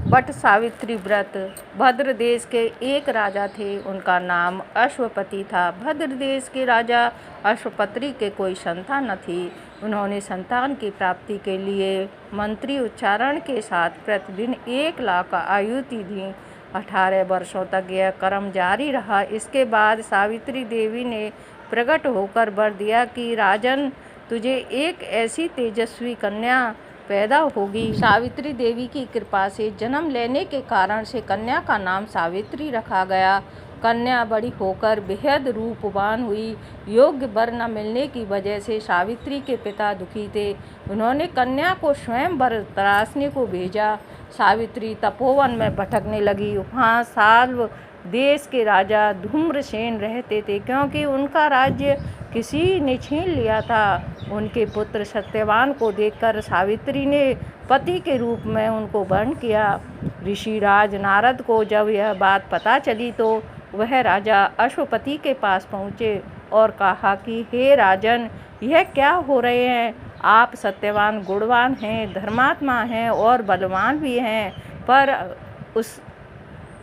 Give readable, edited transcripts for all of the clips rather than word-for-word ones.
But Savitri व्रत। भद्र देश के एक राजा थे, उनका नाम अश्वपति था। भद्र देश के राजा अश्वपति के कोई संतान न थी। उन्होंने संतान की प्राप्ति के लिए मंत्री उच्चारण के साथ प्रतिदिन 1 लाख आहुति दी। 18 वर्षों तक यह क्रम जारी रहा। इसके बाद सावित्री देवी ने प्रकट होकर वर दिया कि राजन, तुझे एक ऐसी तेजस्वी कन्या पैदा होगी। सावित्री देवी की कृपा से जन्म लेने के कारण से कन्या का नाम सावित्री रखा गया। कन्या बड़ी होकर बेहद रूपवान हुई। योग्य वर न मिलने की वजह से सावित्री के पिता दुखी थे। उन्होंने कन्या को स्वयं वर तराशने को भेजा। सावित्री तपोवन में भटकने लगी। वहाँ साल्व देश के राजा धूम्रसेन रहते थे, क्योंकि उनका राज्य किसी ने छीन लिया था। उनके पुत्र सत्यवान को देखकर सावित्री ने पति के रूप में उनको वर्ण किया। ऋषिराज नारद को जब यह बात पता चली तो वह राजा अश्वपति के पास पहुँचे और कहा कि हे राजन, यह क्या हो रहे हैं? आप सत्यवान गुणवान हैं, धर्मात्मा हैं और बलवान भी हैं, पर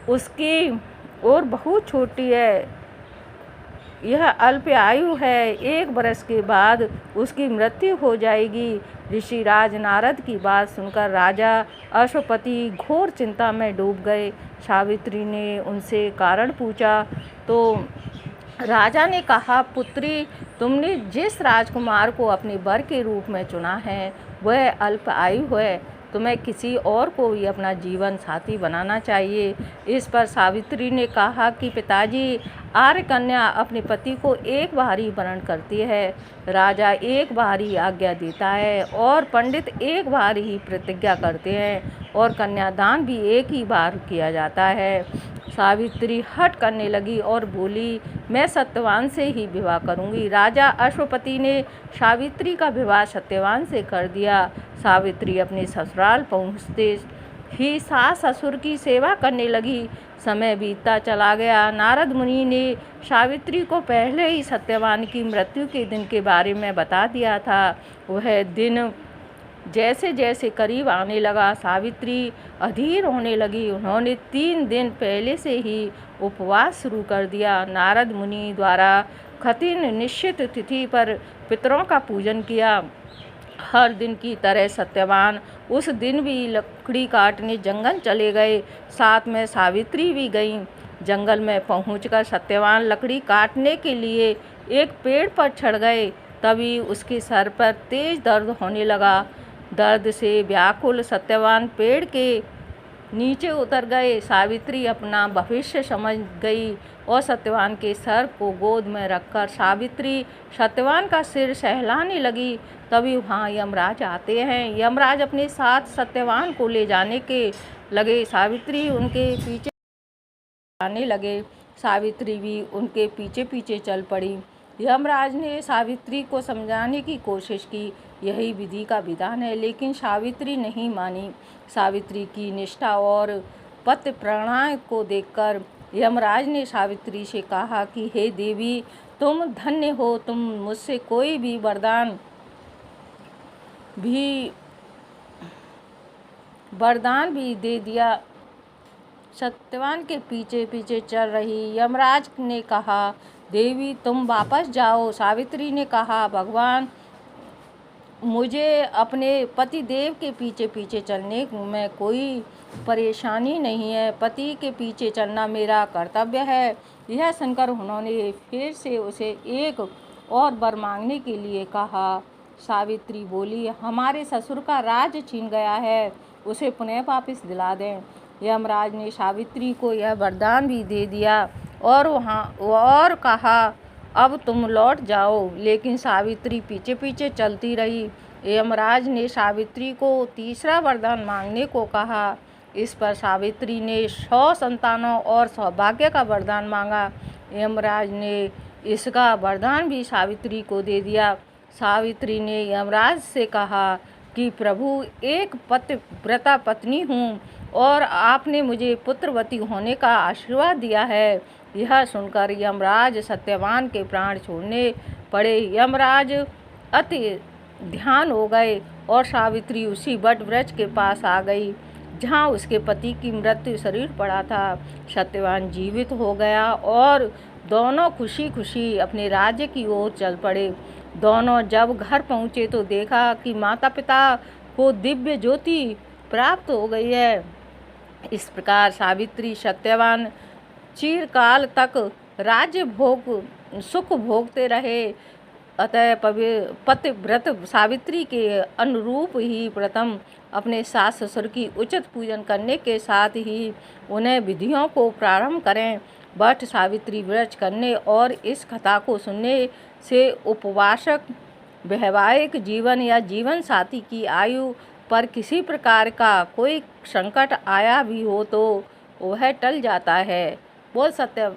उसकी और बहुत छोटी है। यह अल्प आयु है, 1 वर्ष के बाद उसकी मृत्यु हो जाएगी। ऋषिराज नारद की बात सुनकर राजा अश्वपति घोर चिंता में डूब गए। सावित्री ने उनसे कारण पूछा तो राजा ने कहा, पुत्री, तुमने जिस राजकुमार को अपने वर के रूप में चुना है वह अल्प आयु है। तुम्हें किसी और को भी अपना जीवन साथी बनाना चाहिए। इस पर सावित्री ने कहा कि पिताजी, आर्य कन्या अपने पति को एक बार ही वरण करती है, राजा एक बार ही आज्ञा देता है और पंडित एक बार ही प्रतिज्ञा करते हैं और कन्यादान भी एक ही बार किया जाता है। सावित्री हट करने लगी और बोली, मैं सत्यवान से ही विवाह करूंगी। राजा अश्वपति ने सावित्री का विवाह सत्यवान से कर दिया। सावित्री अपने ससुराल पहुँचते ही सास ससुर की सेवा करने लगी। समय बीतता चला गया। नारद मुनि ने सावित्री को पहले ही सत्यवान की मृत्यु के दिन के बारे में बता दिया था। वह दिन जैसे जैसे करीब आने लगा, सावित्री अधीर होने लगी। उन्होंने 3 दिन पहले से ही उपवास शुरू कर दिया। नारद मुनि द्वारा कठिन निश्चित तिथि पर पितरों का पूजन किया। हर दिन की तरह सत्यवान उस दिन भी लकड़ी काटने जंगल चले गए। साथ में सावित्री भी गईं। जंगल में पहुंचकर सत्यवान लकड़ी काटने के लिए एक पेड़ पर चढ़ गए। तभी उसके सर पर तेज दर्द होने लगा। दर्द से व्याकुल सत्यवान पेड़ के नीचे उतर गए। सावित्री अपना भविष्य समझ गई और सत्यवान के सर को गोद में रखकर सावित्री सत्यवान का सिर सहलाने लगी। तभी वहाँ यमराज आते हैं। यमराज अपने साथ सत्यवान को ले जाने के लगे। सावित्री उनके पीछे आने लगे। सावित्री भी उनके पीछे पीछे चल पड़ी। यमराज ने सावित्री को समझाने की कोशिश की, यही विधि का विधान है, लेकिन सावित्री नहीं मानी। सावित्री की निष्ठा और पति प्रणाम को देखकर यमराज ने सावित्री से कहा कि हे देवी, तुम धन्य हो, तुम मुझसे कोई भी वरदान भी दे दिया। सत्यवान के पीछे पीछे चल रही यमराज ने कहा, देवी तुम वापस जाओ। सावित्री ने कहा, भगवान, मुझे अपने पति देव के पीछे पीछे चलने में कोई परेशानी नहीं है। पति के पीछे चलना मेरा कर्तव्य है। यह सुनकर उन्होंने फिर से उसे एक और वर मांगने के लिए कहा। सावित्री बोली, हमारे ससुर का राज छीन गया है, उसे पुनः वापस दिला दें। यमराज ने सावित्री को यह वरदान भी दे दिया और कहा, अब तुम लौट जाओ। लेकिन सावित्री पीछे पीछे चलती रही। यमराज ने सावित्री को तीसरा वरदान मांगने को कहा। इस पर सावित्री ने 100 संतानों और सौभाग्य का वरदान मांगा। यमराज ने इसका वरदान भी सावित्री को दे दिया। सावित्री ने यमराज से कहा कि प्रभु, एक पतिव्रता पत्नी हूँ और आपने मुझे पुत्रवती होने का आशीर्वाद दिया है। यह सुनकर यमराज सत्यवान के प्राण छोड़ने पड़े। यमराज अति ध्यान हो गए और सावित्री उसी वट वृक्ष के पास आ गई। जहाँ उसके पति की मृत्यु शरीर पड़ा था। सत्यवान जीवित हो गया और दोनों खुशी खुशी अपने राज्य की ओर चल पड़े। दोनों जब घर पहुँचे तो देखा कि माता पिता को दिव्य ज्योति प्राप्त हो गई है। इस प्रकार सावित्री सत्यवान चिरकाल तक राज्य भोग सुख भोगते रहे। अतः पतिव्रत सावित्री के अनुरूप ही प्रथम अपने सास ससुर की उचित पूजन करने के साथ ही उन्हें विधियों को प्रारंभ करें। बट सावित्री व्रत करने और इस कथा को सुनने से उपवासक वैवाहिक जीवन या जीवन साथी की आयु पर किसी प्रकार का कोई संकट आया भी हो तो वह टल जाता है। बोल सत्य।